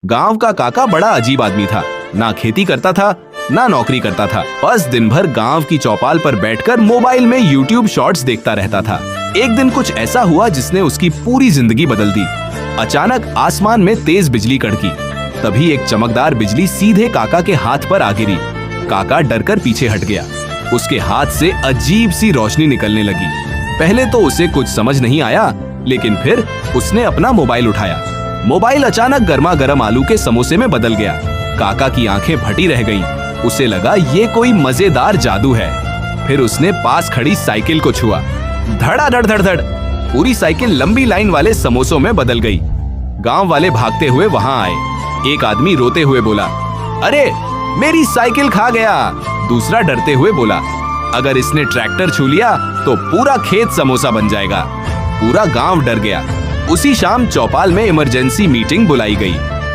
गांव का काका बड़ा अजीब आदमी था। ना खेती करता था, ना नौकरी करता था। बस दिन भर गांव की चौपाल पर बैठकर मोबाइल में YouTube शॉर्ट्स देखता रहता था। एक दिन कुछ ऐसा हुआ जिसने उसकी पूरी जिंदगी बदल दी। अचानक आसमान में तेज बिजली कड़की। तभी एक चमकदार बिजली सीधे काका के हाथ पर आ गिरी। काका डरकर पीछे हट गया। उसके हाथ से अजीब सी रोशनी निकलने लगी। पहले तो उसे कुछ समझ नहीं आया, लेकिन फिर उसने अपना मोबाइल उठाया। मोबाइल अचानक गर्मा गर्म आलू के समोसे में बदल गया। काका की आंखें फटी रह गईं। उसे लगा ये कोई मजेदार जादू है। फिर उसने पास खड़ी साइकिल को छुआ। धड़ाधड़ धड़ पूरी साइकिल लंबी लाइन वाले समोसों में बदल गई। गांव वाले भागते हुए वहां आए। एक आदमी रोते हुए बोला, अरे मेरी साइकिल खा गया। दूसरा डरते हुए बोला, अगर इसने ट्रैक्टर छू लिया तो पूरा खेत समोसा बन जाएगा। पूरा गांव डर गया। उसी शाम चौपाल में इमरजेंसी मीटिंग बुलाई गई।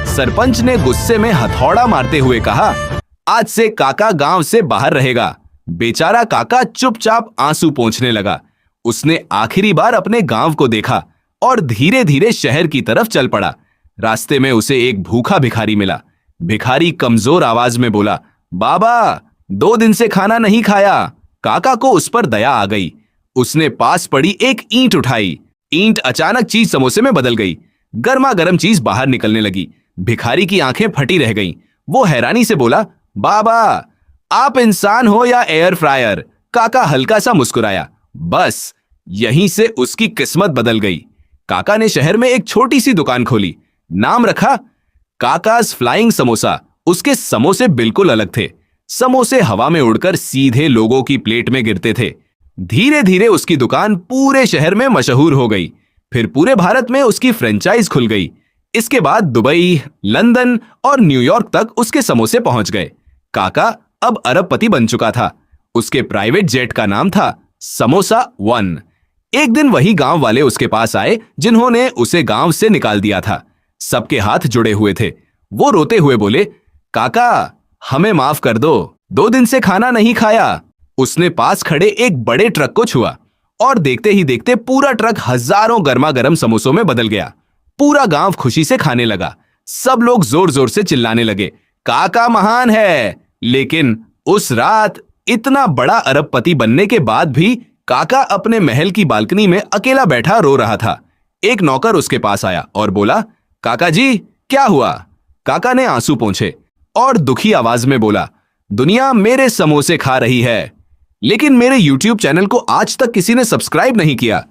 सरपंच ने गुस्से में हथौड़ा मारते हुए कहा, आज से काका गांव से बाहर रहेगा। बेचारा काका चुपचाप आंसू पोंछने लगा। उसने आखिरी बार अपने गांव को देखा और धीरे धीरे शहर की तरफ चल पड़ा। रास्ते में उसे एक भूखा भिखारी मिला। भिखारी कमजोर आवाज में बोला, बाबा 2 दिन से खाना नहीं खाया। काका को उस पर दया आ गई। उसने पास पड़ी एक ईंट उठाई। ईंट अचानक चीज समोसे में बदल गई। गर्मा गर्म चीज बाहर निकलने लगी। भिखारी की आंखें फटी रह गईं। वो हैरानी से बोला, बाबा आप इंसान हो या एयर फ्रायर? काका हल्का सा मुस्कुराया। बस यहीं से उसकी किस्मत बदल गई। काका ने शहर में एक छोटी सी दुकान खोली। नाम रखा काकाज फ्लाइंग समोसा। उसके समोसे बिल्कुल अलग थे। समोसे हवा में उड़कर सीधे लोगों की प्लेट में गिरते थे। धीरे धीरे उसकी दुकान पूरे शहर में मशहूर हो गई। फिर पूरे भारत में उसकी फ्रेंचाइज खुल गई। इसके बाद दुबई, लंदन और न्यूयॉर्क तक उसके समोसे पहुंच गए। काका अब अरबपति बन चुका था। उसके प्राइवेट जेट का नाम था समोसा 1। एक दिन वही गांव वाले उसके पास आए जिन्होंने उसे गांव से निकाल दिया था। सबके हाथ जुड़े हुए थे। वो रोते हुए बोले, काका हमें माफ कर दो, 2 दिन से खाना नहीं खाया। उसने पास खड़े एक बड़े ट्रक को छुआ और देखते ही देखते पूरा ट्रक हजारों गर्मा गर्म समोसों में बदल गया। पूरा गांव खुशी से खाने लगा। सब लोग जोर जोर से चिल्लाने लगे, काका महान है। लेकिन उस रात इतना बड़ा अरबपति बनने के बाद भी काका अपने महल की बालकनी में अकेला बैठा रो रहा था। एक नौकर उसके पास आया और बोला, काका जी क्या हुआ? काका ने आंसू पोंछे और दुखी आवाज में बोला, दुनिया मेरे समोसे खा रही है, लेकिन मेरे YouTube चैनल को आज तक किसी ने सब्सक्राइब नहीं किया।